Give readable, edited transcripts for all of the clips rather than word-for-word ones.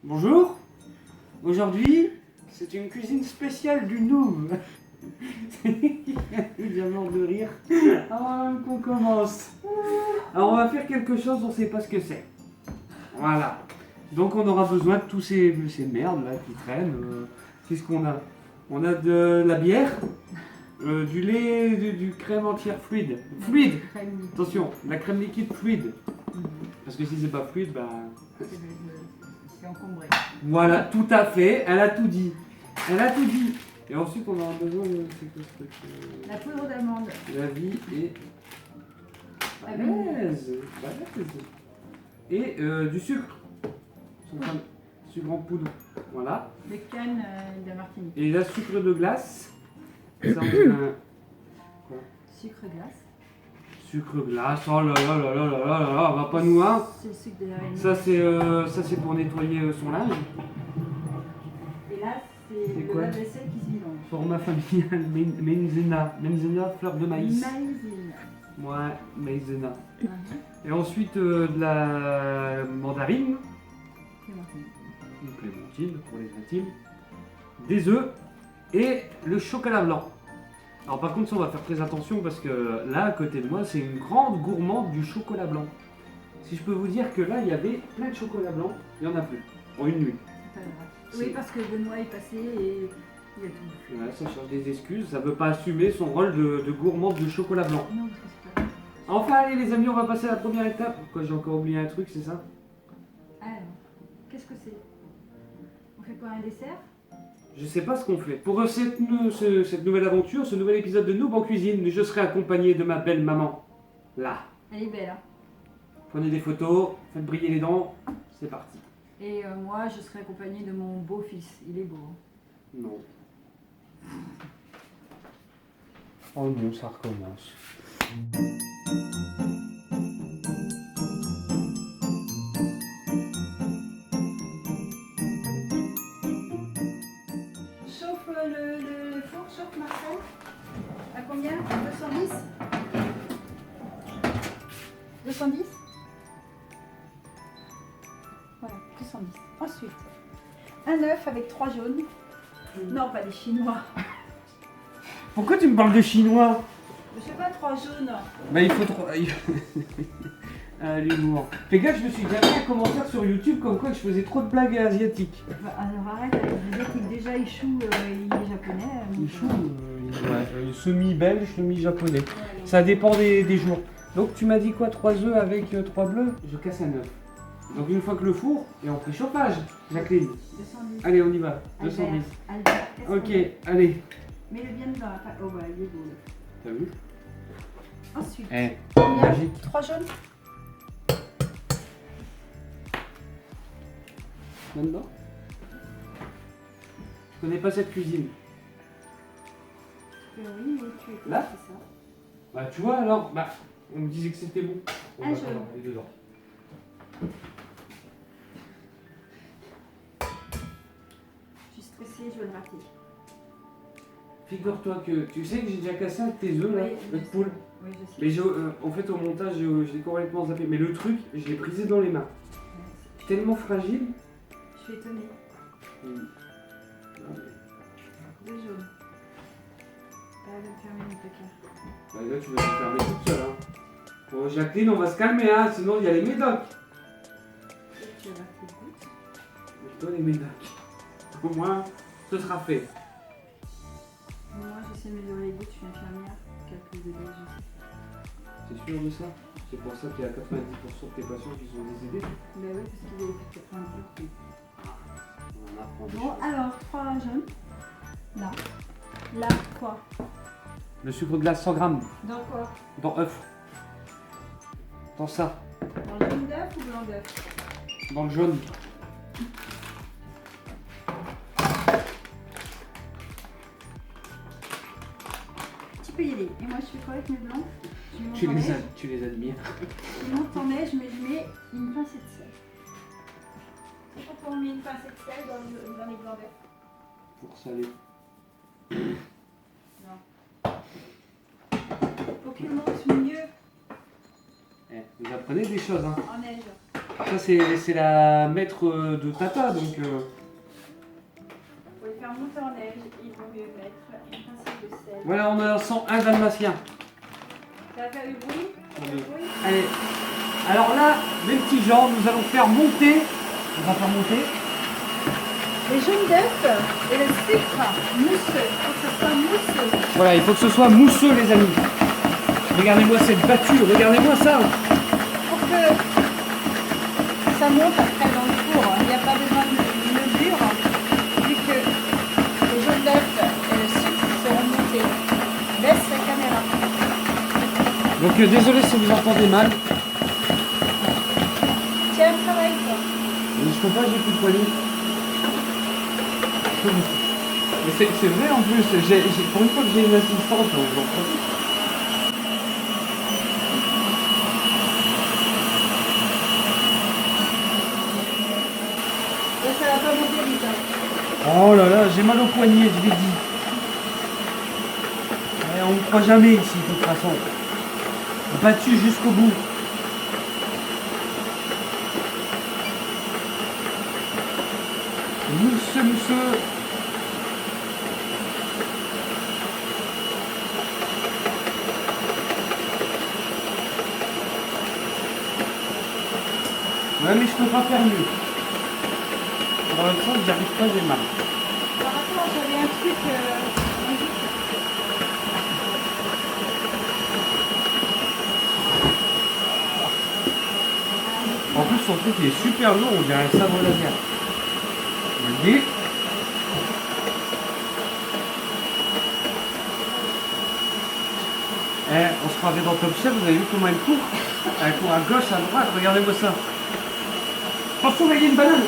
Bonjour. Aujourd'hui, c'est une cuisine spéciale du Nouveau. Il vient mort de rire avant qu'on commence. Alors on va faire quelque chose, on ne sait pas ce que c'est. Voilà. Donc on aura besoin de tous ces merdes là qui traînent. Qu'est-ce qu'on a? On a de la bière, du lait, du crème entière fluide. Fluide. Attention, la crème liquide fluide. Parce que si c'est pas fluide, bah... C'est encombré. Voilà, tout à fait, elle a tout dit. Elle a tout dit. Et ensuite, on aura besoin de... C'est quoi ce truc La poudre d'amande. La vie est... Balèze. Et du sucre. Sucre en poudre. Voilà. Des cannes de la Martinique. Et la sucre de glace. Ça, on fait un... Quoi? Sucre glace. Sucre glace. Oh là là là là là là là là, on va pas nous hein. C'est le sucre de l'araignée. Ça c'est pour nettoyer son linge. Et là, c'est le quoi? lave-vaisselle qui se mélange. Format familial, maïzena, fleur de maïs. Maïzine. Ouais, maïzena. Et ensuite de la mandarine, Clémentine. une clémentine pour les intimes, des œufs et le chocolat blanc. Alors par contre ça on va faire très attention parce que là à côté de moi c'est une grande gourmande du chocolat blanc. Si je peux vous dire que là il y avait plein de chocolat blanc, il n'y en a plus en une nuit. C'est pas grave. Oui, parce que Benoît est passé et il a tout. Ouais, ça cherche des excuses, ça ne veut pas assumer son rôle de gourmande de chocolat blanc. Non, parce que c'est pas grave. Enfin allez les amis, on va passer à la première étape. Pourquoi j'ai encore oublié un truc, c'est ça? Alors, qu'est-ce que c'est? On fait quoi, un dessert? Je sais pas ce qu'on fait. Pour cette nouvelle aventure, ce nouvel épisode de Noob en cuisine, je serai accompagné de ma belle maman. Là. Elle est belle, hein? Prenez des photos, faites briller les dents, c'est parti. Et moi, je serai accompagnée de mon beau-fils. Il est beau. Hein? Non. Oh non, ça recommence. Chauffe le four, chauffe Marcel. À combien? 210? 210? Voilà, 210. Ensuite, un œuf avec 3 jaunes. Non, pas des chinois. Pourquoi tu me parles de chinois? Je sais pas, 3 jaunes. Bah il faut trop... Ah, l'humour. Fais gaffe, je me suis déjà fait un commentaire sur YouTube comme quoi je faisais trop de blagues asiatiques. Bah, alors arrête avec les asiatiques. Déjà, Ichou, il est japonais. Il est semi-belge, semi-japonais. Ça dépend des jours. Donc tu m'as dit quoi, 3 œufs avec 3 bleus? Je casse un œuf. Donc une fois que le four est en préchauffage, Jacqueline. 210. Allez, on y va. 210. Albert, qu'est-ce qu'on Ok, fait? allez. Mets-le bien dedans. Oh bah, il est beau là. T'as vu? Ensuite, Eh, combien? magique. 3 jaunes. Là-dedans? Je connais pas cette cuisine. Oui, oui, tu es Là? c'est ça. Bah tu vois alors, bah on me disait que c'était bon. Un Bah, jaune. voilà, les dedans. Je suis stressée, je vais le rater. Figure-toi que tu sais que j'ai déjà cassé un de tes œufs là, Oui, je de sais. poule. Oui, je sais. Mais en fait au montage j'ai complètement zappé. Mais le truc, je l'ai brisé dans les mains. Tellement fragile. Je suis étonnée. Ouais. 2 jaunes. Elle va me fermer mon placard. Bah, là tu vas te fermer toute seule hein. Bon Jacqueline on va se calmer hein, sinon il y a les médocs. Tu vas marquer le goutte. Toi les médocs. Au moins ce sera fait. Moi, j'essaie de mesurer les gouttes, je suis infirmière. Calcul de dose, je sais. T'es sûr de ça? C'est pour ça qu'il y a 90% de tes patients qui sont décédés. Ben oui, parce qu'il est fait 90. On en apprend des Bon, choses. alors, 3 jaunes. Là. Là, quoi? Le sucre glace 100 grammes Dans quoi? dans œuf. Dans ça. Dans le jaune d'œuf ou blanc d'œuf? Dans le jaune. Tu peux y aller. Et moi, je fais quoi avec mes blancs? Je mets mon neige. Tu les admires. Je monte en neige, mais je mets une pincée de sel. Pourquoi on met une pincée de sel dans les blancs d'œuf? Pour saler. Non. Pour qu'il monte mieux Eh, vous apprenez des choses hein. en neige. Ça, c'est la maître de Tata, donc... Pour les faire monter en neige, il vaut mieux mettre une pincée de sel. Voilà, on a 101 dalmatiens. Ça va faire du bruit? Allez. Alors là, mes petits gens, nous allons faire monter... On va faire monter... Les jaunes d'œufs et le sucre mousseux. Il faut que ce soit mousseux. Voilà, il faut que ce soit mousseux, les amis. Regardez-moi cette battue, regardez-moi ça. Pour que ça monte après dans le four, il n'y a pas besoin de levure, vu que les jaunes d'œufs et le sucre seront montés. Baisse la caméra. Donc désolé si vous entendez mal. Tiens, travaille toi. Je peux pas, j'ai plus de poignée. Mais c'est vrai en plus, pour une fois que j'ai une assistante, j'en profite. Ça va pas monter vite. Hein. Oh là là, j'ai mal au poignet, je l'ai dit. Ouais, on ne croit jamais ici, de toute façon. Battu jusqu'au bout. Mousseux. Ouais, mais je peux pas faire mieux. Dans l'autre sens, j'y arrive pas, j'ai mal. Par rapport, j'avais un truc. En plus, son truc il est super lourd, on dirait un sabre laser. Je le dis. On se croirait dans Top Chef, vous avez vu comment elle court? Elle court à gauche, à droite, regardez-moi ça. Attention, il y a une banane.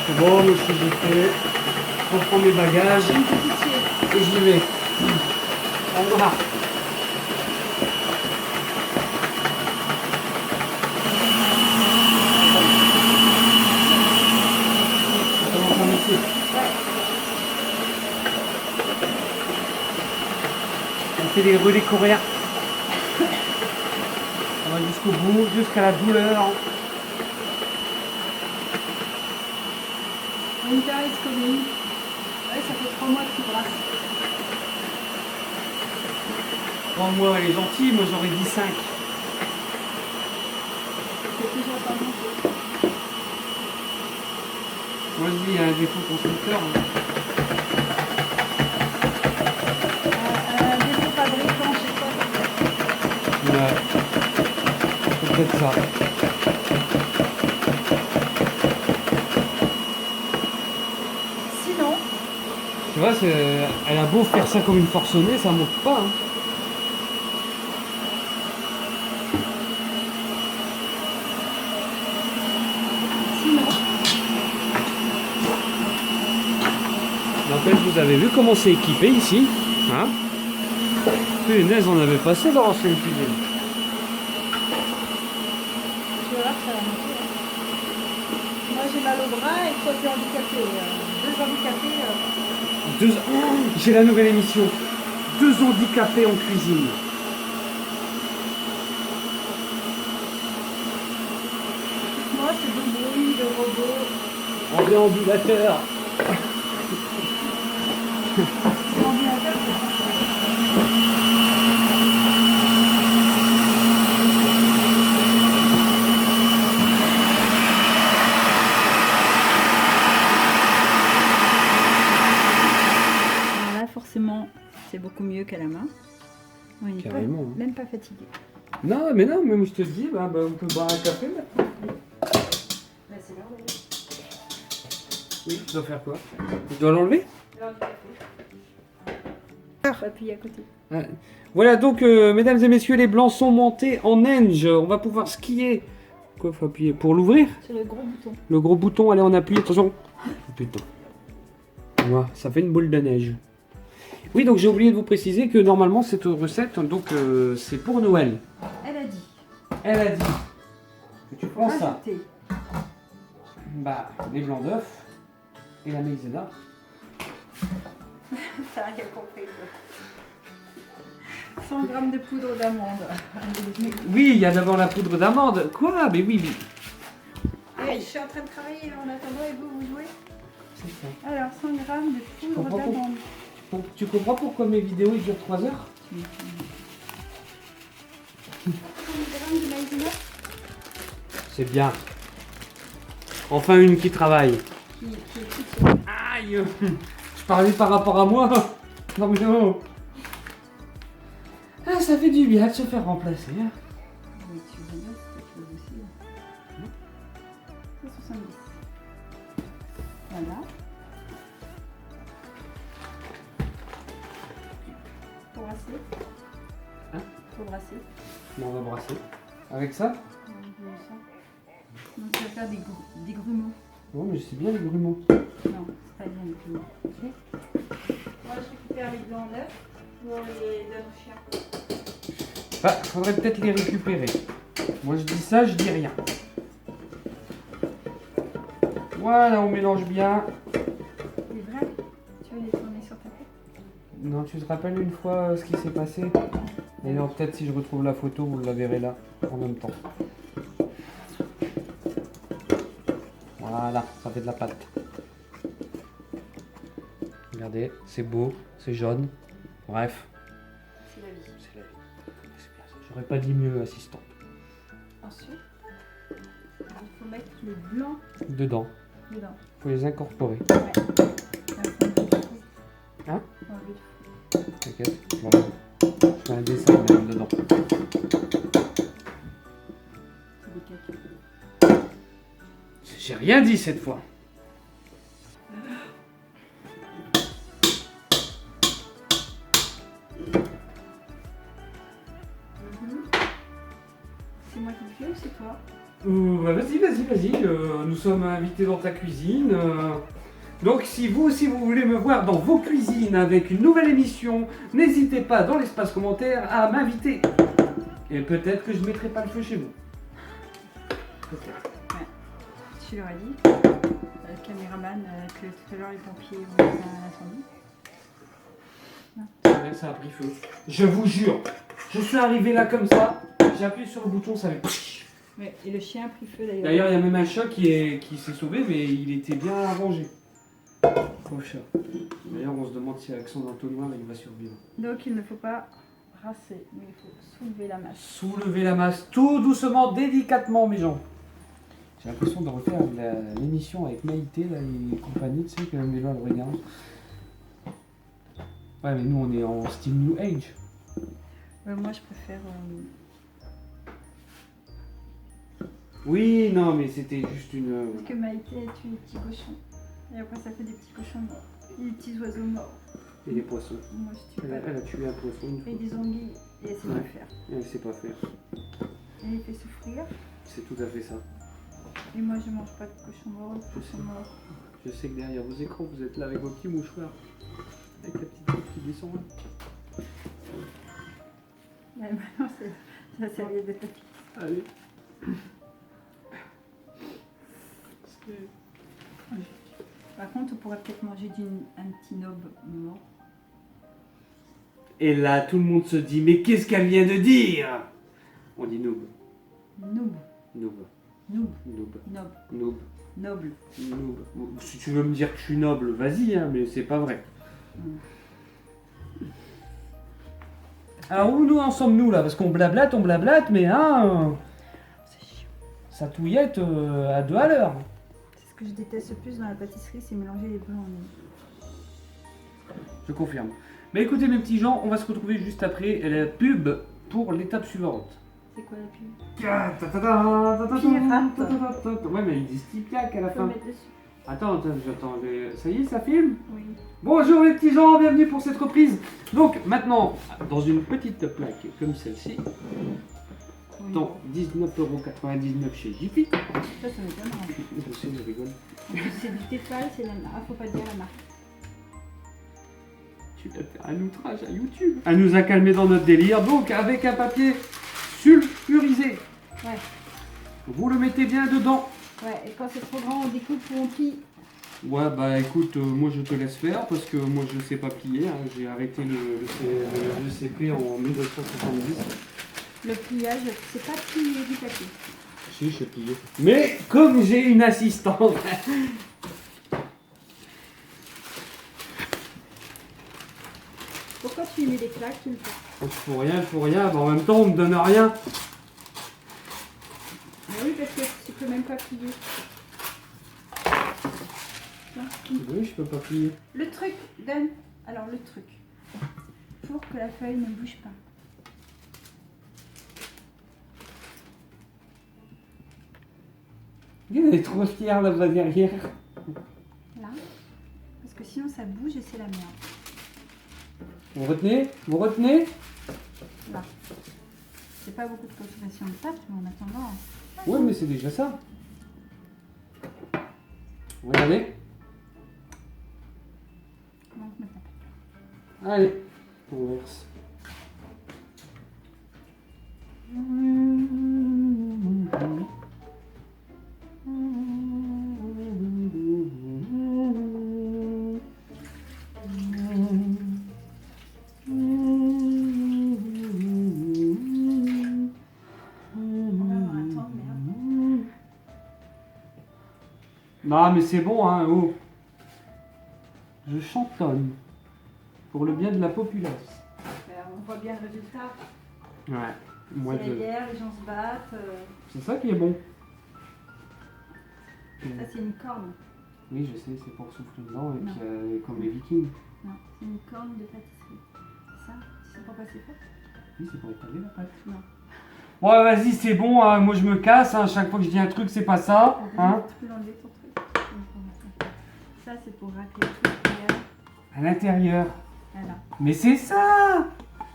C'est bon, moi je suis fait. Je reprends mes bagages et j'y vais. Au revoir. On fait les relais coréens. On va jusqu'au bout, jusqu'à la douleur. Winter is coming. Ouais, ça fait 3 mois que tu brasses. 3 mois, elle est gentille, moi j'aurais dit 5. C'est toujours pas monté. Moi je dis, il y a un défaut constructeur. Un défaut fabricant chez toi. Ouais. C'est peut-être ça. Sinon, Tu vois, elle a beau faire ça comme une forcenée, ça monte pas. Hein. N'empêche, vous avez vu comment c'est équipé ici, hein? Punaise, on avait passé dans l'ancienne cuisine. tu verras que ça va monter. Moi j'ai mal au bras et toi tu es handicapé. Deux handicapés. Oh, j'ai la nouvelle émission. 2 handicapés en cuisine. Moi c'est de bruit, de robot. En déambulateur. L'ordinateur c'est pas ça. Là forcément c'est beaucoup mieux qu'à la main. On n'est Carrément, hein. même pas fatigué. Non, mais moi je te dis, on peut boire un café maintenant. Là c'est l'heure d'aller. Oui, tu dois faire quoi? Tu dois l'enlever? L'heure du café. Appuyer à côté. Voilà donc, mesdames et messieurs, les blancs sont montés en neige. On va pouvoir skier. Quoi, faut appuyer pour l'ouvrir? Sur le gros bouton. Le gros bouton, allez, on appuie, attention. Oh, putain. Voilà, ça fait une boule de neige. Oui, donc j'ai oublié de vous préciser que normalement cette recette, donc c'est pour Noël. Elle a dit. Elle a dit que tu prends ça, Rajouter. les blancs d'œufs et la maïzena. T'as rien compris. 100 g de poudre d'amande. Oui, il y a d'abord la poudre d'amande. Quoi? Mais oui, oui. Et je suis en train de travailler en attendant et vous jouez. C'est ça. Alors 100 g de poudre comprends pas. d'amande. Donc, tu comprends pourquoi mes vidéos ils durent 3 heures? 100 g de maïzena C'est bien. Enfin une qui travaille. qui est toute seule. Aïe! Je parlais par rapport à moi. Non mais non. Ah, ça fait du bien de se faire remplacer. Hein. Oui, tu veux bien, c'est quelque chose aussi. 170. Voilà. Pour brasser. Hein? Pour brasser. Bon, on va brasser. Avec ça? Donc tu vas faire des grumeaux. Non mais je sais bien les grumeaux. Non, c'est pas bien les grumeaux. Ok. Moi je récupère les blancs d'œufs pour les donner aux chiens. Bah, faudrait peut-être les récupérer. Moi je dis ça, je dis rien. Voilà, on mélange bien. Les vrais, tu veux les tourner sur ta tête? Non, tu te rappelles une fois ce qui s'est passé? D'ailleurs, peut-être si je retrouve la photo, vous la verrez là, en même temps. Voilà, ça fait de la pâte. Regardez, c'est beau, c'est jaune. Bref, C'est la vie. c'est la vie. C'est bien ça. J'aurais pas dit mieux, assistant. Ensuite, il faut mettre les blancs Dedans, dedans. faut les incorporer. Ouais. Hein? Enlever le fou. T'inquiète, voilà. Je fais un dessin même dedans. C'est des caca. J'ai rien dit cette fois. C'est moi qui le fais ou c'est toi? Bah vas-y. Nous sommes invités dans ta cuisine. Donc si vous aussi vous voulez me voir dans vos cuisines avec une nouvelle émission, n'hésitez pas dans l'espace commentaire à m'inviter. Et peut-être que je mettrai pas le feu chez vous. Peut-être. Tu leur as dit, le caméraman, que tout à l'heure les pompiers ont fait un incendie. C'est vrai que ça a pris feu. Je vous jure, je suis arrivé là comme ça, j'ai appuyé sur le bouton, ça avait... Ouais, et le chien a pris feu d'ailleurs. D'ailleurs, il y a même un chat qui s'est sauvé, mais il était bien arrangé. Pauvre chat. D'ailleurs, on se demande si avec son entonnoir, il va survivre. Donc il ne faut pas brasser, mais il faut soulever la masse. Soulever la masse tout doucement, délicatement, mes gens. J'ai l'impression de refaire l'émission avec Maïté là, et compagnie, tu sais, que les gens le regardent. Ouais, mais nous, on est en style New Age. Moi je préfère... Oui, non, mais c'était juste une... Parce que Maïté a tué les petits cochons. Et après ça fait des petits cochons morts. Et des petits oiseaux morts. Et des poissons. Moi je tue pas. Elle a tué un poisson une Et fois. des anguilles. Et elle sait Ouais. pas faire. Et elle sait pas faire. Et il fait souffrir. C'est tout à fait ça. Et moi je mange pas de cochons morts ou de poissons morts. Je sais que derrière vos écrans, vous êtes là avec vos petits mouchoirs. Avec la petite tête qui descend là. Mais maintenant c'est la serviette de tapis. Allez. Par contre on pourrait peut-être manger un petit nob mort. Et là, tout le monde se dit, mais qu'est-ce qu'elle vient de dire? On dit noob. Noob. Noob. Noob. Noob. Nob. Noob. Noble. Noob. Si tu veux me dire que je suis noble, vas-y, hein, mais c'est pas vrai. Alors où nous en sommes-nous là? Parce qu'on blablate, mais hein, C'est chiant. ça touillette à 2 à l'heure. C'est ce que je déteste le plus dans la pâtisserie, c'est mélanger les blancs en une. Je confirme. Mais écoutez mes petits gens, on va se retrouver juste après la pub pour l'étape suivante. C'est quoi la pub? Ouais, mais ils disent Tipiak à la Faut fin. mettre dessus. Attends, ça y est, ça filme? Oui. Bonjour les petits gens, bienvenue pour cette reprise. Donc maintenant, dans une petite plaque comme celle-ci, Oui. dans 19,99€ chez Jiffy. Ça m'étonne. Je sais, je rigole. C'est du Tefal, c'est la marque. Faut pas dire la marque. Tu vas faire un outrage à YouTube. Elle nous a calmé dans notre délire, donc avec un papier sulfurisé. Ouais. Vous le mettez bien dedans. Ouais, et quand c'est trop grand, on découpe ou on plie. Ouais, bah écoute, moi je te laisse faire parce que moi je sais pas plier. Hein. J'ai arrêté le CP en 1970. Le pliage, c'est pas plier du papier. Si, je sais plier. Mais comme j'ai une assistante. Pourquoi tu lui mets des claques tout le temps? Je fous rien, mais en même temps on me donne rien. Mais oui, parce que tu peux même pas plier. Oui, je peux pas plier. Le truc, Dan. Alors le truc. Pour que la feuille ne bouge pas. Elle est trop fière là-bas derrière. Là. Parce que sinon ça bouge et c'est la merde. Vous retenez? Vous retenez? Là. C'est pas beaucoup de consommation de pâte, mais en attendant. Ouais, mais c'est déjà ça. Regardez. Comment on se met ça? Allez, on verse. Non, mais c'est bon, hein, oh. Je chantonne. Pour le bien de la populace. On voit bien le résultat. Ouais. Moi, C'est la guerre, les gens se battent. C'est ça qui est bon. Ça, c'est une corne. Oui, je sais, c'est pour souffler dedans, et Non. puis comme les vikings. Non, c'est une corne de pâtisserie. Ça, tu sais pourquoi c'est fait? Oui, c'est pour étaler la pâte. Non. Ouais, vas-y, c'est bon, hein, moi je me casse, hein, chaque fois que je dis un truc, c'est pas ça. Hein. Tu peux l'enlever ton truc. Ça, c'est pour racler tout l'intérieur. À l'intérieur. Voilà. Mais c'est ça.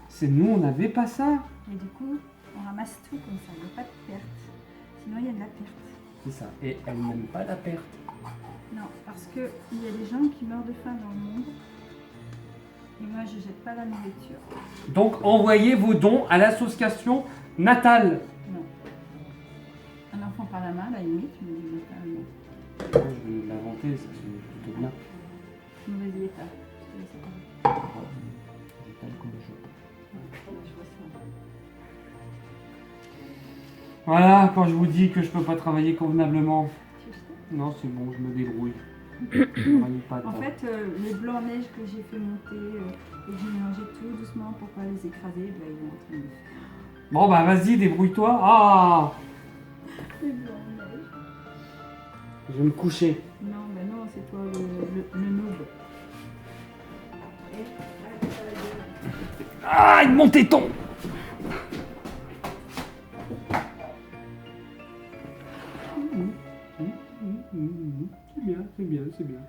C'est nous, on n'avait pas ça. Et du coup, on ramasse tout comme ça, il n'y a pas de perte. Sinon, il y a de la perte. C'est ça. Et elle n'aime pas la perte. Non, parce qu'il y a des gens qui meurent de faim dans le monde. Et moi, je jette pas la nourriture. Donc envoyez vos dons à l'association Natale. Non. Un enfant par la main, à la limite, mais il est pas Je vais l'inventer, ça c'est plutôt bien. mauvais état. Je te laisse parler. Natale comme je. Je vois ça. Voilà, quand je vous dis que je peux pas travailler convenablement. Tu sais. Non, c'est bon, je me débrouille. Travaillez pas En tant. fait, les blancs neige que j'ai fait monter et que j'ai mélangé tout doucement pour pas les écraser, bah, ils vont en train de faire. Bon bah vas-y, débrouille-toi. Ah, Les blancs neige. je vais me coucher. Non, bah non, c'est toi le noob. Et, arrête ça, la gueule. Ah, mon téton. C'est bien, c'est bien, c'est bien.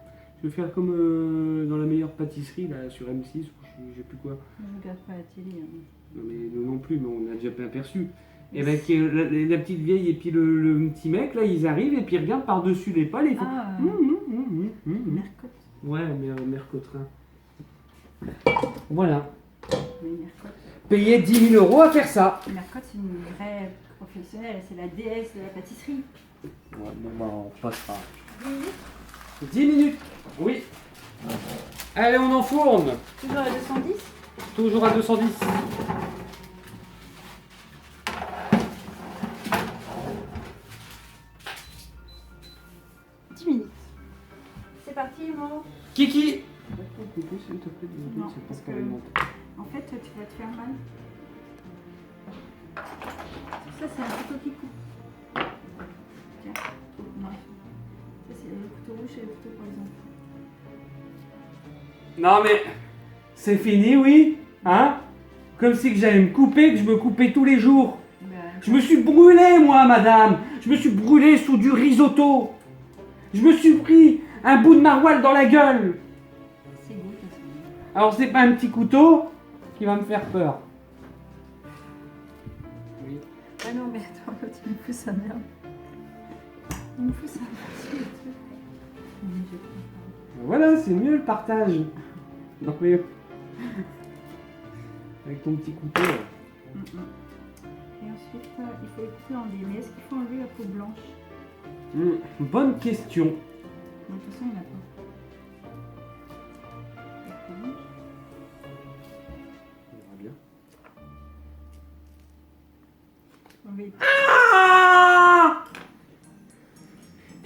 Je vais faire comme dans la meilleure pâtisserie là sur M6 où j'ai plus quoi. Je regarde pas la télé. Hein. Non mais nous non plus, mais on a déjà bien perçu. Et ben la petite vieille et puis le petit mec là, ils arrivent et puis ils regardent par-dessus l'épaule et ils font. Ah, Mercotte. Ouais, mais Mercotrin. Voilà. Oui, Mercotte. Payer 10 000 € à faire ça. Mercotte, c'est une vraie professionnelle, c'est la déesse de la pâtisserie. Ouais, bon bah on passera. 10 minutes. Oui. Allez, on enfourne. Toujours à 210. Toujours à 210. C'est parti, mon. Kiki. Non, parce que en fait, tu vas te faire mal. Ça, c'est un couteau qui coupe. Tiens, non. Ça, c'est le couteau rouge et le couteau pour les enfants. Non mais c'est fini, oui. Hein? Comme si que j'allais me couper, que je me coupais tous les jours. Je me suis brûlé, moi, madame. Je me suis brûlé sous du risotto. Je me suis pris un bout de maroilles dans la gueule. C'est beau, de toute façon. Alors c'est pas un petit couteau qui va me faire peur. Oui. Ah non, mais attends, l'autre, il me fout sa merde. Il me fout sa merde. Voilà, c'est mieux le partage. Non mais... Avec ton petit couteau. Là. Et ensuite, il faut écouter en délai. Est-ce qu'il faut enlever la peau blanche? Bonne question. De toute façon, il n'y en a pas.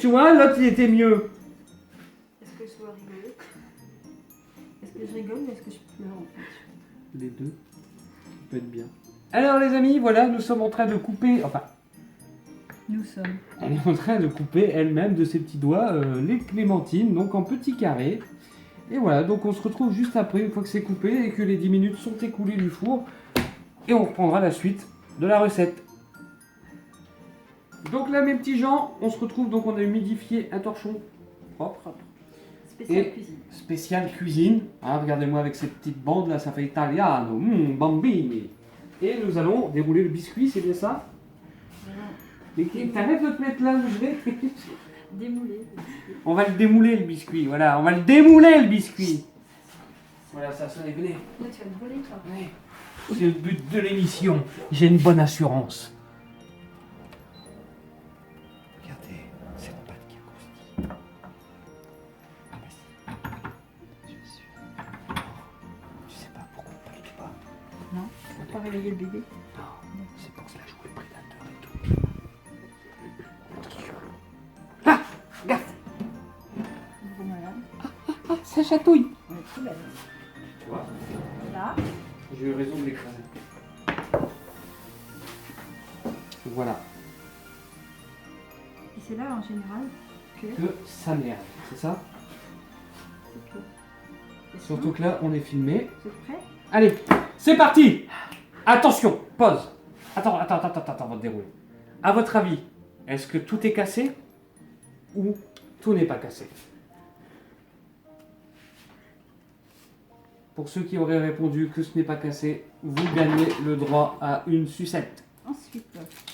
Tu vois, l'autre il était mieux. Est-ce que je dois rigoler? Est-ce que je rigole ou est-ce que je pleure en fait? Les deux. Ça peut être bien. Alors les amis, voilà, nous sommes en train de couper, enfin, Nous sommes. elle est en train de couper elle-même de ses petits doigts les clémentines, donc en petits carrés. Et voilà, donc on se retrouve juste après, une fois que c'est coupé et que les 10 minutes sont écoulées du four. Et on reprendra la suite de la recette. Donc là mes petits gens, on se retrouve, donc on a humidifié un torchon propre. Spécial Et- cuisine. Spécial cuisine. Hein, regardez-moi avec ces petites bandes là, ça fait italiano. Bambini. Et nous allons dérouler le biscuit, c'est bien ça? Mais t'arrêtes de te mettre là où je vais. Démoulé. On va le démouler le biscuit, voilà, on va le démouler le biscuit. Voilà, ça sonne, venez. Là, tu vas te brûler, toi. Ouais. C'est le but de l'émission. J'ai une bonne assurance. Regardez, cette pâte qui croustille. Ah bah si. Je suis. Tu sais pas pourquoi on ne pas. Non, pour pas réveiller le bébé. Non, c'est pour cela que je joue le prédateur et tout. Attention. Ah, regarde. Gros malade. Ah, ça chatouille. On est trop belle. Tu vois, Là. j'ai eu raison de l'écraser. Voilà. Et c'est là, en général, que Que ça merde, c'est ça? c'est tout. Et Surtout que là, on est filmé. Vous êtes prêts? Allez, c'est parti. Attention, pause. Attends, on va te dérouler. À votre avis, est-ce que tout est cassé ou tout n'est pas cassé? Pour ceux qui auraient répondu que ce n'est pas cassé, vous gagnez le droit à une sucette. Ensuite,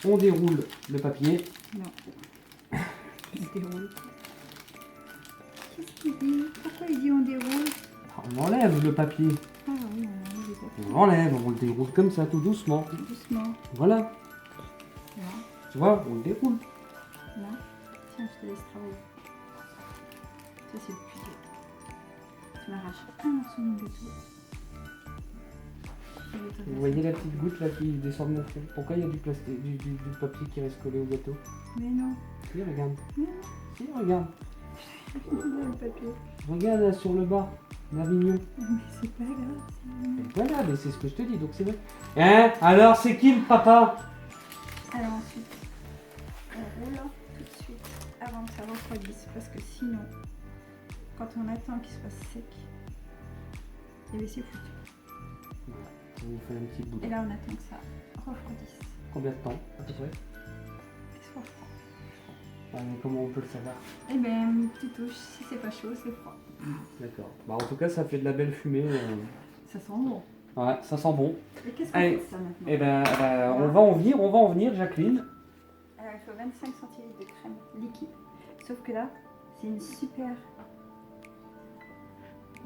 On déroule le papier. non. Il déroule. Qu'est-ce qu'il dit? Pourquoi il dit on déroule? On enlève le papier. Ah oui, on a les autres. On l'enlève, on le déroule comme ça, tout doucement. Doucement. Voilà, Là, tu vois, on le déroule. là. Tiens, je te laisse travailler. Ça, c'est le plus dur. Tu m'arraches un morceau de gâteau. Vous voyez la petite goutte là qui descend de mon front? Pourquoi il y a du plastique, du papier qui reste collé au gâteau? Mais non. Si, regarde. Mais non. Si, regarde. Le papier. Regarde là sur le bas, l'Avignon. Mais c'est pas grave. Et voilà, mais c'est ce que je te dis, donc c'est vrai. Hein? Alors, c'est qui le papa? Alors ensuite, on roule tout de suite avant que ça refroidisse parce que sinon, quand on attend qu'il se fasse sec, et bien c'est foutu. Voilà, on vous fait un petit bout. Et là on attend que ça refroidisse. Combien de temps à peu près? Et soit froid. Mais comment on peut le savoir? Eh ben une petite touche, si c'est pas chaud, c'est froid. D'accord. Bah, en tout cas, ça fait de la belle fumée. Ça sent bon. Ouais, ça sent bon. Et qu'est-ce qu'on Allez. fait de ça maintenant? Eh ben, on va en venir, Jacqueline. Alors il faut 25 centilitres de crème liquide. Sauf que là, c'est une super.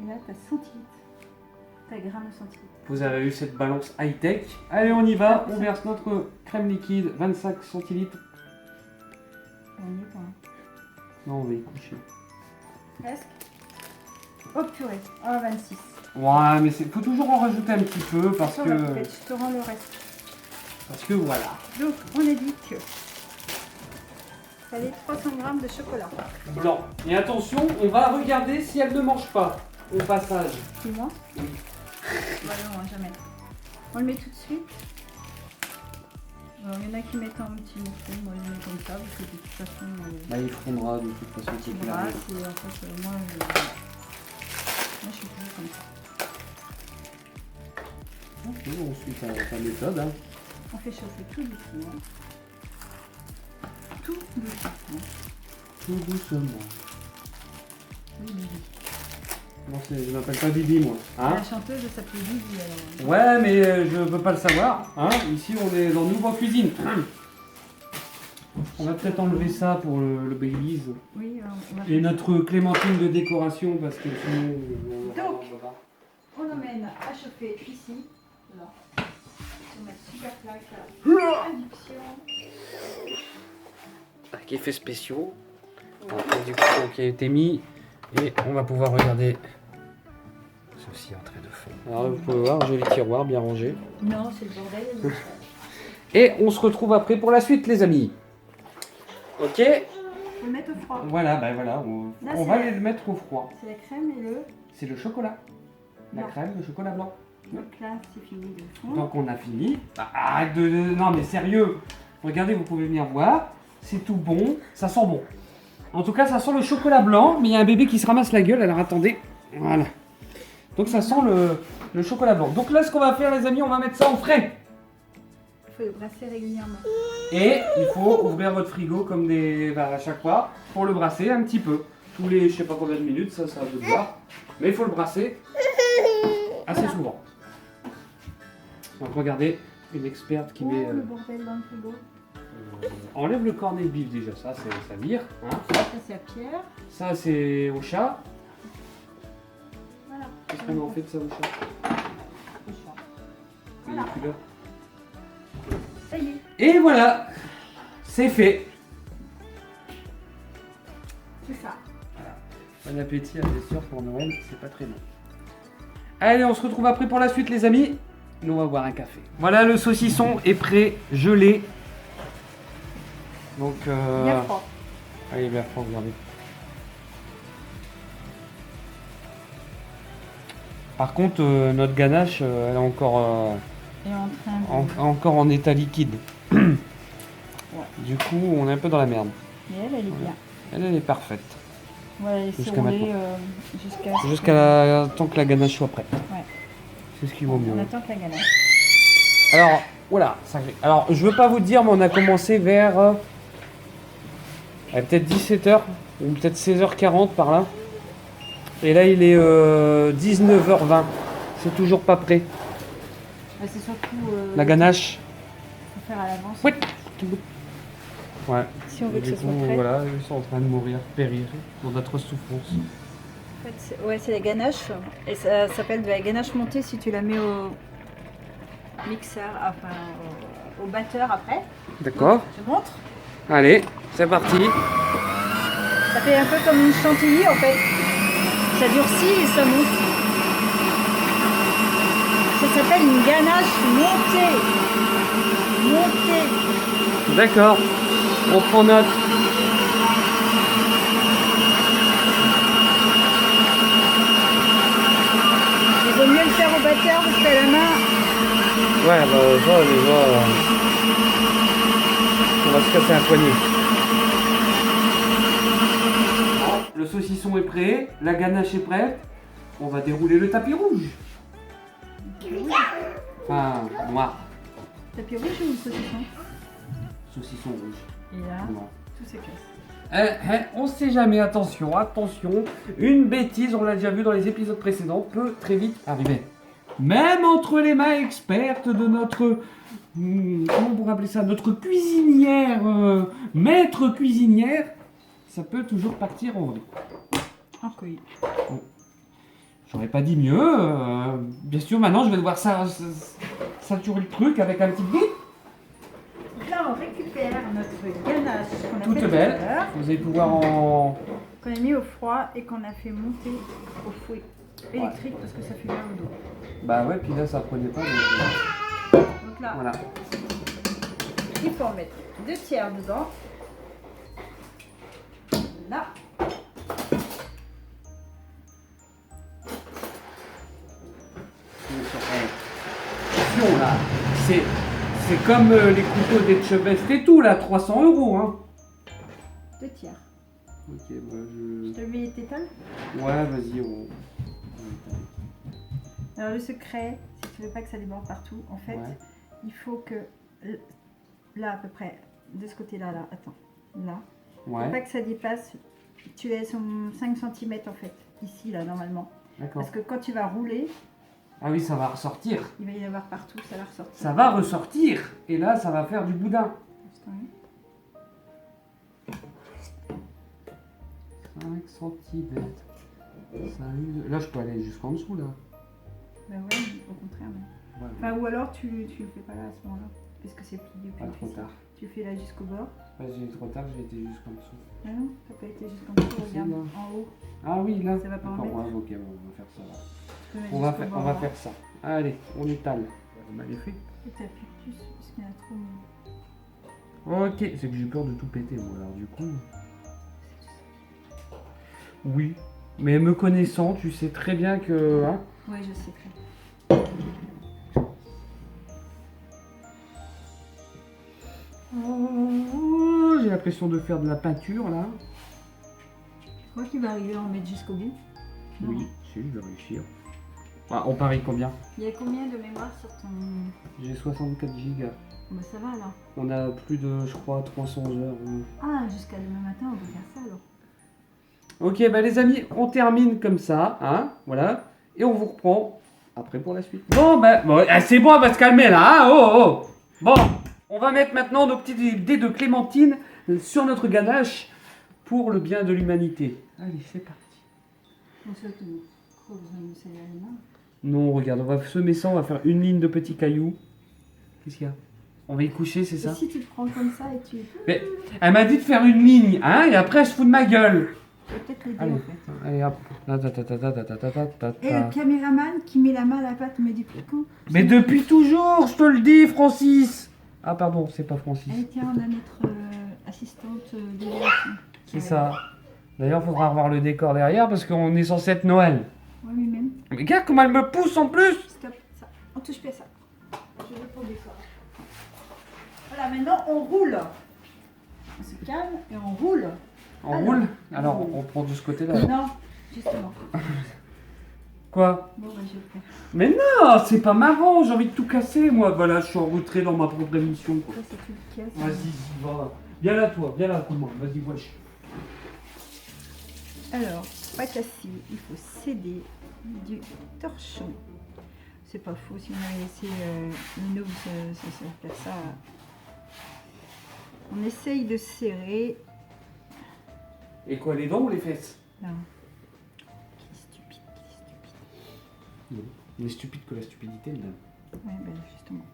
Et là, t'as centilitres. T'as grammes de centilitres. Vous avez eu cette balance high-tech. Allez, on y va. On verse notre crème liquide, 25 centilitres. On y est pas. Hein. Non, on va y coucher. Presque. Oh purée. Oh 26. Ouais, mais faut toujours en rajouter un petit peu parce Sur la que... poubelle, je te rends le reste. Parce que voilà. Donc, on a dit que fallait 300 g de chocolat. Blanc. Et attention, on va regarder si elle ne mange pas au passage. Tu vois? Oui. Bah non, jamais. On le met tout de suite. Alors, il y en a qui mettent en petits morceaux, moi je mets comme ça, parce que de toute façon, Bah, il fondra de toute façon. tu c'est brasses, clair. et en fait, moi je suis toujours comme ça. Ok, on suit ta méthode. Hein. On fait chauffer tout doucement. Tout doucement. Tout doucement. Oui, Bibi. Non, je m'appelle pas Bibi, moi. Hein? La chanteuse s'appelle Bibi alors. Ouais, mais je peux pas le savoir. Hein? Ici, on est dans Nouveau Cuisine. On va peut-être enlever ça pour le Baileys. Oui, on va Et notre clémentine de décoration, parce que sinon... Donc. On emmène à chauffer ici. Là. On met super plaque à induction. Avec effets spéciaux. Induction qui a été mis. Et on va pouvoir regarder ceci en trait de fond. Alors vous pouvez voir, joli tiroir bien rangé. Non, c'est le bordel. Et on se retrouve après pour la suite, les amis. Ok? Faut le mettre au froid. Voilà, ben voilà, on Là, va les mettre au froid. C'est la crème et le... C'est le chocolat. La Non. crème, le chocolat blanc. Donc là, c'est fini de fondre. Donc on a fini. Bah, arrête de... Non mais sérieux. Regardez, vous pouvez venir voir. C'est tout bon. Ça sent bon. En tout cas, ça sent le chocolat blanc. Mais il y a un bébé qui se ramasse la gueule. Alors attendez. Voilà. Donc ça sent le chocolat blanc. Donc là, ce qu'on va faire, les amis, on va mettre ça au frais. Il faut le brasser régulièrement. Et il faut ouvrir votre frigo comme des... à chaque fois pour le brasser un petit peu. Tous les je sais pas combien de minutes, ça va de voir. Mais il faut le brasser assez souvent. Donc regardez, une experte qui met... le bordel dans le frigo. enlève le cornet de bif déjà, ça vire. Hein. Ça, c'est à Pierre. Ça c'est au chat. Voilà. Qu'est-ce qu'on en fait de ça au chat? Au chat. Il est Voilà. plus là. Ça y est. Et voilà, c'est fait. C'est ça. Bon appétit, bien sûr, pour Noël, c'est pas très bon. Allez, on se retrouve après pour la suite, les amis. Nous, on va boire un café. Voilà, le saucisson est prêt, gelé. Donc, Bien froid. allez, bien froid, regardez. Par contre, notre ganache, elle est encore, Et en train de... encore en état liquide. Du coup, on est un peu dans la merde. Mais elle est bien. Elle est parfaite. On va laisser Jusqu'à rouler maintenant. jusqu'à... Tant que la ganache soit prête. Ouais. C'est ce qui vaut mieux. On attend que la ganache. Alors, voilà. Alors, je veux pas vous dire, mais on a commencé vers peut-être 17h ou peut-être 16h40 par là. Et là, il est 19h20. C'est toujours pas prêt. Mais c'est surtout... La ganache. faut faire à l'avance. Oui. Ouais. Si on veut que Du ce soit coup, prêt. voilà, ils sont en train de mourir, périr dans d'atroces souffrances. En fait, c'est la ganache. Et ça s'appelle de la ganache montée si tu la mets au mixeur, enfin au batteur après. D'accord. Je te montre. Allez, c'est parti. Ça fait un peu comme une chantilly en fait. Ça durcit et ça monte. Ça s'appelle une ganache montée. Montée. D'accord. On prend note. Il vaut mieux le faire au batteur parce qu'à la main, Ouais, bah ça déjà, on va se casser un poignet. Le saucisson est prêt, la ganache est prête. On va dérouler le tapis rouge. Enfin, noir. tapis rouge ou saucisson. Saucisson rouge. Et là, Non. tout s'éclasse. On sait jamais, attention, attention. Une bêtise, on l'a déjà vu dans les épisodes précédents, peut très vite arriver. Même entre les mains expertes de notre... comment on pourrait appeler ça? Notre cuisinière, maître cuisinière, ça peut toujours partir en vrille. En couille. J'aurais pas dit mieux. Bien sûr, maintenant, je vais devoir saturer le truc avec un petit bit. Donc là, on récupère notre ganache qu'on a Toute fait tout belle. à l'heure, Vous allez pouvoir en... qu'on a mis au froid et qu'on a fait monter au fouet électrique parce que ça fait bien au dos. Bah ouais, puis là, ça prenait pas. Donc là, Voilà. il faut en mettre 2 tiers dedans. Là. Attention, là. C'est comme les couteaux d'Etchebest et tout, là, 300 €, hein. 2 tiers. Ok, bah Je te mets t'étales. Ouais, vas-y, on... Alors le secret, si tu veux pas que ça déborde partout, en fait, Ouais. il faut que là à peu près, de ce côté-là, là, attends, là, Ouais, faut pas que ça dépasse, tu laisses 5 cm en fait, ici là normalement. d'accord. Parce que quand tu vas rouler, Ah oui, ça va ressortir. il va y en avoir partout, ça va ressortir. Ça va ressortir. Et là, ça va faire du boudin. Oui. 5 cm. Là, je peux aller jusqu'en dessous, là. Bah ouais, au contraire. Mais... Ouais, Enfin, ou alors tu le fais pas là à ce moment-là, parce que c'est plié pas plus trop difficile. tard. Tu le fais là jusqu'au bord. Ouais, j'ai eu trop tard, j'ai été jusqu'en dessous. Ah non, t'as pas été jusqu'en dessous, Si, regarde, là. en haut. Ah oui, là. Ça va pas en D'accord, mettre. ouais, ok, bon, on va faire ça. Là. Tu peux mettre On va, jusqu'au faire, bord, on va là. faire ça. Allez, on étale. Magnifique. Et t'appuies plus, parce qu'il y en a trop. Ok, c'est que j'ai peur de tout péter, moi, alors du coup. Oui. Mais me connaissant, tu sais très bien que... Hein, Oui, je sais très. oh, j'ai l'impression de faire de la peinture là. Je crois qu'il va arriver à en mettre jusqu'au bout. Non. Oui, si, je vais réussir. Ah, on parie combien? Il y a combien de mémoire sur ton... J'ai 64 gigas. Bah ça va alors. On a plus de, je crois, 300 heures. Ah, jusqu'à demain matin, on peut faire ça alors. Ok, bah les amis, on termine comme ça, hein, voilà. Et on vous reprend après pour la suite. Bon, bah, bon, c'est bon, on va se calmer là, hein, oh, oh. Bon, on va mettre maintenant nos petites dés de Clémentine sur notre ganache pour le bien de l'humanité. Allez, c'est parti. On se tourne. Trop besoin de serrer les mains. Non, regarde, on va semer ça, on va faire une ligne de petits cailloux. Qu'est-ce qu'il y a? On va y coucher, c'est Et ça? si tu te prends comme ça et tu... Mais elle m'a dit de faire une ligne, hein, et après elle se fout de ma gueule. Je vais peut-être l'aider Allez, en fait. allez hop. Ta, ta, ta, ta, ta, ta, ta, ta, ta, Et ta. le caméraman qui met la main à la pâte me dit quand. Mais depuis toujours, je te le dis, Francis. Ah pardon, c'est pas Francis. Allez, tiens, on a notre assistante de direction. C'est ça. D'ailleurs, faudra revoir le décor derrière parce qu'on est censé être Noël. Oui, lui-même. Mais regarde comment elle me pousse en plus. Stop, ça. On touche plus à ça. Je veux pour le décor. Voilà, maintenant on roule. On se calme et on roule. On Alors, roule. Alors, on prend de ce côté-là. Non, justement. Quoi? Bon, bah, je vais le faire. Mais non, c'est pas marrant. J'ai envie de tout casser, moi. Voilà, je suis en retrait dans ma propre émission. Quoi. Ça, c'est tout le cas. Vas-y, va. Viens là, toi. Viens là, comment? Vas-y, wesh. Alors, pas casser, il faut céder du torchon. C'est pas faux, si on a laissé le noob se faire ça. On essaye de serrer. Et quoi, les dents ou les fesses? Non. Qui est stupide, qui est stupide. Non. Il est stupide que la stupidité, madame. Ouais, ben justement.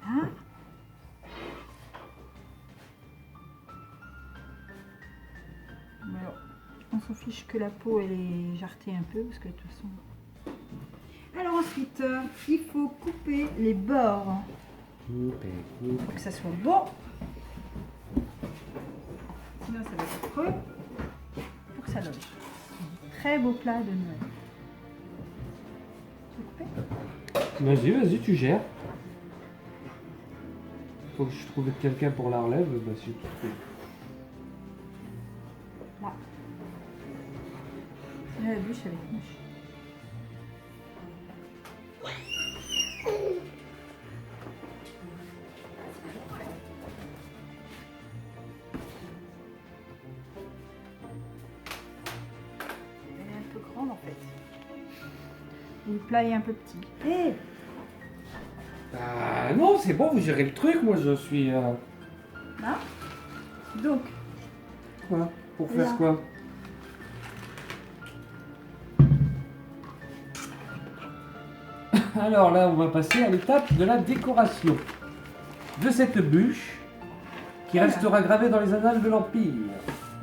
Voilà. Bon, alors, on s'en fiche que la peau elle est jarretée un peu parce que de toute façon. Alors ensuite, il faut couper les bords pour que ça soit bon. Sinon ça va être creux. Pour que ça loge. Très beau plat de Noël. Tu veux couper? Vas-y, vas-y, tu gères. Faut que je trouve quelqu'un pour la relève, bah c'est tout fait. Là. La bûche elle est moche. Elle est un peu grande en fait. Et le plat est un peu petit. Hé! Ah non, c'est bon, vous gérez le truc, moi je suis... Là. Donc, Quoi? Pour Là. faire quoi? Alors là, on va passer à l'étape de la décoration de cette bûche qui Voilà. restera gravée dans les annales de l'Empire.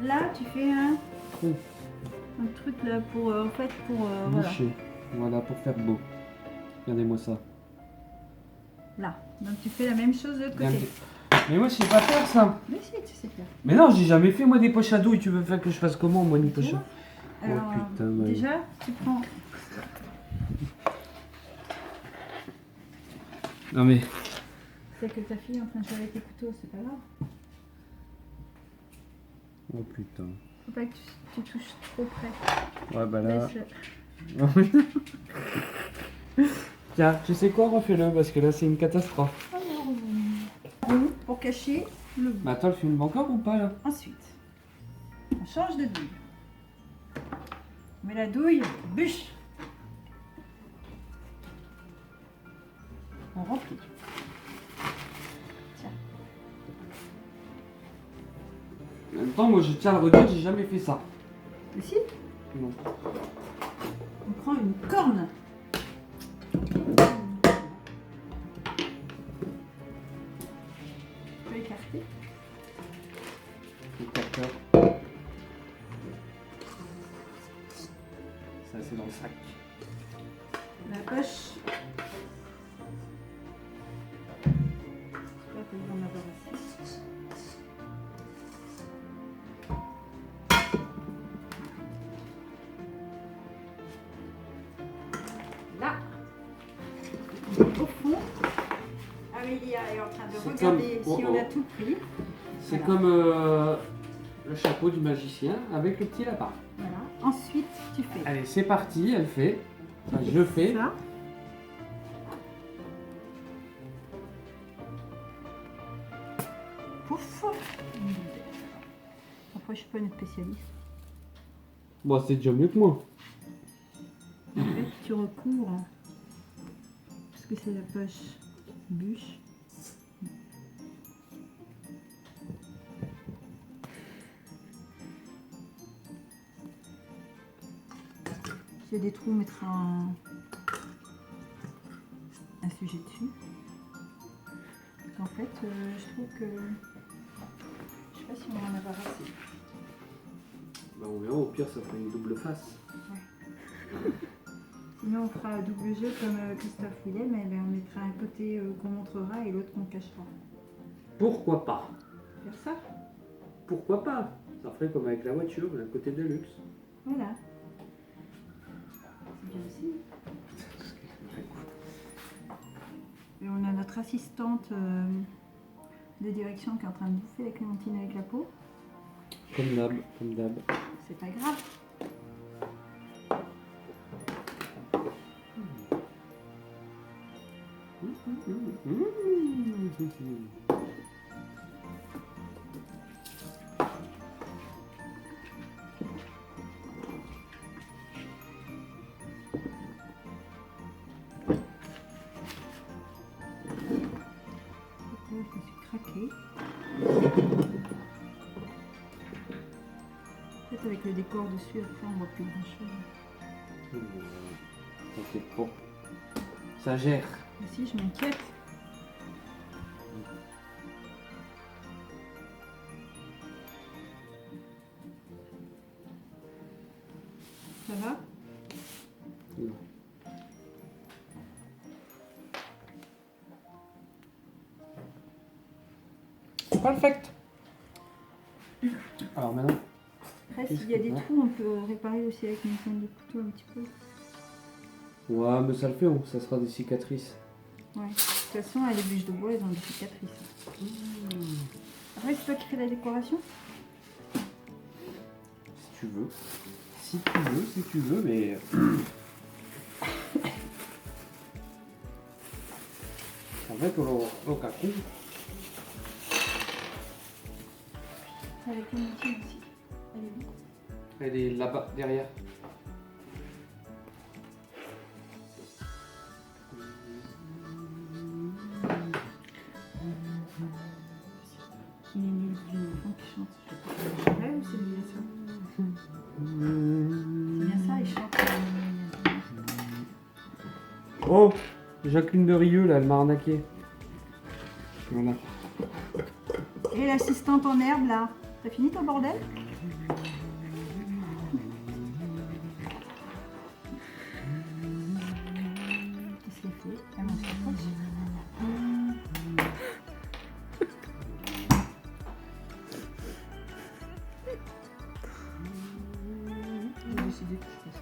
là tu fais un Oh, truc là pour en fait pour voilà. boucher. Voilà, pour faire beau. Regardez-moi ça. Là. Donc tu fais la même chose de l'autre côté. Mais moi, je sais pas faire ça. Mais si, tu sais faire. Mais non, j'ai jamais fait moi des poches à douille. Tu veux faire que je fasse comment, moi, une poche à... Alors, Oh, putain, ouais. déjà, tu prends. Non mais... C'est que ta fille est en train de jouer avec tes couteaux, c'est pas grave. Oh putain. Faut pas que tu touches trop près. Ouais, bah là... Laisse-le. Tiens, tu sais quoi, refais-le, parce que là, c'est une catastrophe. Alors, pour cacher le bout. Mais attends, le film encore ou pas, là? Ensuite, on change de douille. On met la douille, bûche. On remplit. Tiens. En même temps, moi, je tiens à le redire, j'ai jamais fait ça. Ici, Non. on prend une corne. Je peux écarter. D'accord. Ça, c'est dans le sac. La poche. Au fond, Amélia est en train de C'est regarder comme- si oh, on oh. a tout pris. C'est Voilà. comme le chapeau du magicien avec le petit lapin. Voilà. Ensuite, tu fais Allez, c'est parti, elle fait. Enfin, je fais. ça. Pouf. Après, je suis pas une spécialiste. Bon, c'est déjà mieux que moi. En fait, tu recouvres parce que c'est la poche bûche. S'il y a des trous, on mettra un sujet dessus. En fait, je trouve que je sais pas si on va en avoir assez. Bah, on verra, au pire, ça fera une double face. Sinon, on fera un double jeu comme Christophe Willem, mais ben, on mettra un côté qu'on montrera et l'autre qu'on cachera. Pourquoi pas? Faire ça? Pourquoi pas? Ça ferait comme avec la voiture, le côté de luxe. Voilà. C'est bien aussi. Et on a notre assistante de direction qui est en train de bouffer la clémentine avec la peau. Comme d'hab, comme d'hab. C'est pas grave. Je me suis craqué. Peut-être avec le décor dessus, après on voit plus grand chose. T'inquiète pas. Ça gère. Ici, je m'inquiète. Ça va? Non. Perfect. Alors maintenant. Après, s'il y a des trous, on peut réparer aussi avec une pointe de couteau un petit peu. Ouais, mais ça le fait, ça sera des cicatrices. Ouais. De toute façon, les bûches de bois, elles ont des cicatrices. Après, c'est toi qui fais la décoration? Si tu veux. Si tu veux, mais. En fait, au cas où. Avec une moitié aussi. Elle est bien. Elle est là-bas, derrière. Il y a une enfant qui chante. Je sais pas si c'est vrai ou c'est bien ça? C'est bien ça, il chante. Oh, Jacqueline de Rieux, là, elle m'a arnaqué. Voilà. Et l'assistante en herbe, là? T'as fini ton bordel? Qu'est-ce qu'elle fait? Elle mange sa poche. J'ai décidé que je ferais ça.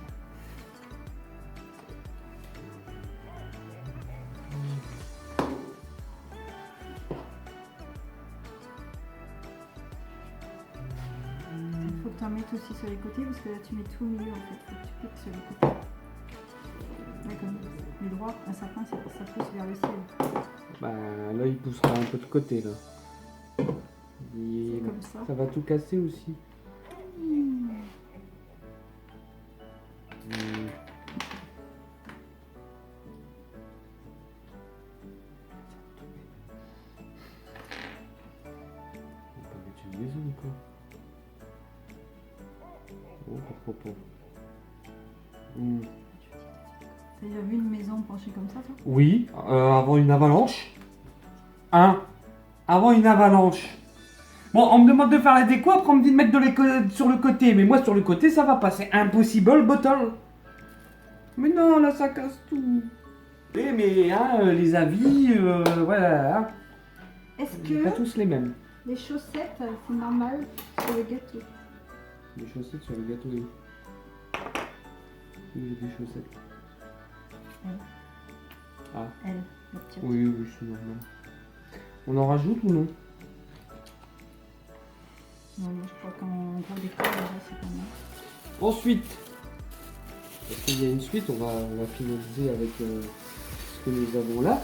Il faut que tu en mettes aussi sur les côtés parce que là tu mets tout au milieu en fait. Faut que tu piques sur les côtés. Là comme les droits, un sapin ça pousse vers le ciel. Bah, là, il poussera un peu de côté, là. C'est comme ça. Ça va tout casser aussi. On va pas mettre une maison, quoi. Oh. T'as déjà vu une maison penchée comme ça toi? Oui, avant une avalanche. Avant une avalanche. Bon, on me demande de faire la déco, après on me dit de mettre sur le côté. Mais moi, sur le côté, ça va pas. C'est impossible, bottle. Mais non, là, ça casse tout. Eh, mais les avis, voilà. Hein. Est-ce Pas que tous les mêmes. les chaussettes c'est normal sur le gâteau? Les chaussettes sur le gâteau, oui. Oui, j'ai des chaussettes. Elle. Ah. Elle. Tiens. Oui, oui, c'est normal. On en rajoute ou non? Non, moi, je crois qu'en gros décor, déjà, c'est pas mal. Ensuite, parce qu'il y a une suite, on va finaliser avec ce que nous avons là.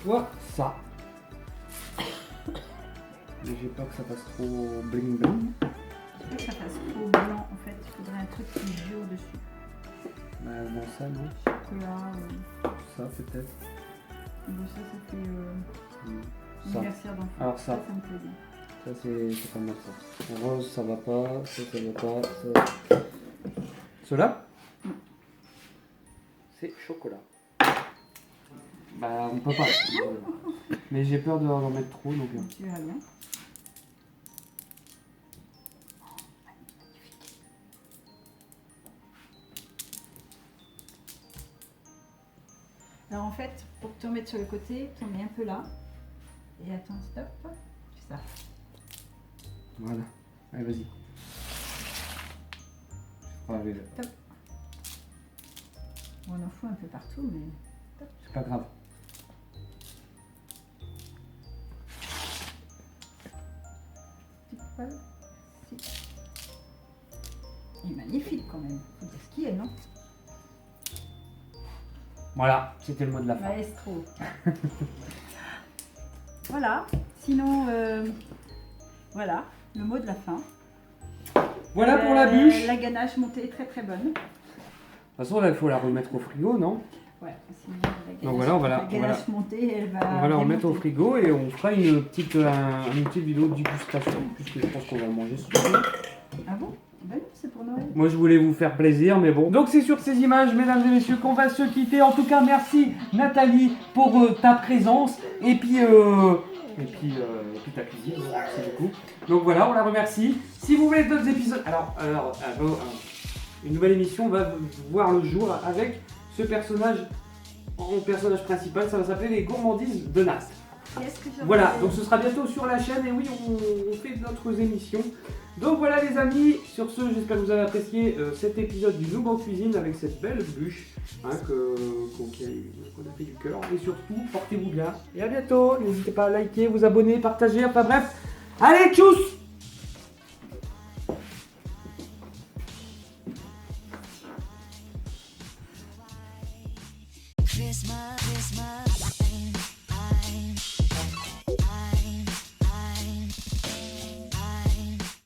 Voilà, ça. Mais j'ai peur que ça fasse trop bling bling. Je veux que ça fasse trop blanc en fait, il faudrait un truc qui jure dessus. Bah, non, ça, non. Chocolat, Ça, peut-être. bon, ça fait Ça. anniversaire d'enfant. Alors, ça. Ça me plaît bien. Ça, c'est pas mal, ça. Rose, ça va pas. Ça va pas. Ça... Cela c'est chocolat. Bah, on peut pas. Mais j'ai peur d'en mettre trop, donc... Tu verras bien. Alors en fait, pour te remettre sur le côté, tu en mets un peu là. Et attends, stop. C'est ça. Voilà. Allez, vas-y. Allez, Top. Bon, on en fout un peu partout, mais top. c'est pas grave. Petite poil. Si. Il est magnifique quand même. Faut dire ce qu'il est, non? Voilà, c'était le mot de la fin. Maestro. Voilà. Sinon, voilà, le mot de la fin. Voilà pour la bûche. La ganache montée est très très bonne. De toute façon, là, il faut la remettre au frigo, non? Ouais, sinon la ganache, Donc voilà, la ganache montée, elle va. On va la remettre au démonter. frigo et on fera une petite vidéo de dégustation, puisque je pense qu'on va manger ce soir. Ah bon? Ben non, c'est pour Noël. Moi, je voulais vous faire plaisir, mais bon. Donc, c'est sur ces images, mesdames et messieurs, qu'on va se quitter. En tout cas, merci Nathalie pour ta présence et puis ta cuisine. Merci beaucoup. Donc voilà, on la remercie. Si vous voulez d'autres épisodes, alors, une nouvelle émission va voir le jour avec ce personnage en personnage principal. Ça va s'appeler les gourmandises de Nat. Qu'est-ce que j'aurais- Voilà, donc ce sera bientôt sur la chaîne et oui, on fait d'autres émissions. Donc voilà les amis, sur ce, j'espère que vous avez apprécié cet épisode du Noob en cuisine avec cette belle bûche qu'on a fait du cœur. Et surtout, portez-vous bien et à bientôt. N'hésitez pas à liker, vous abonner, partager, enfin bref. Allez, tchuss! Christmas, Christmas.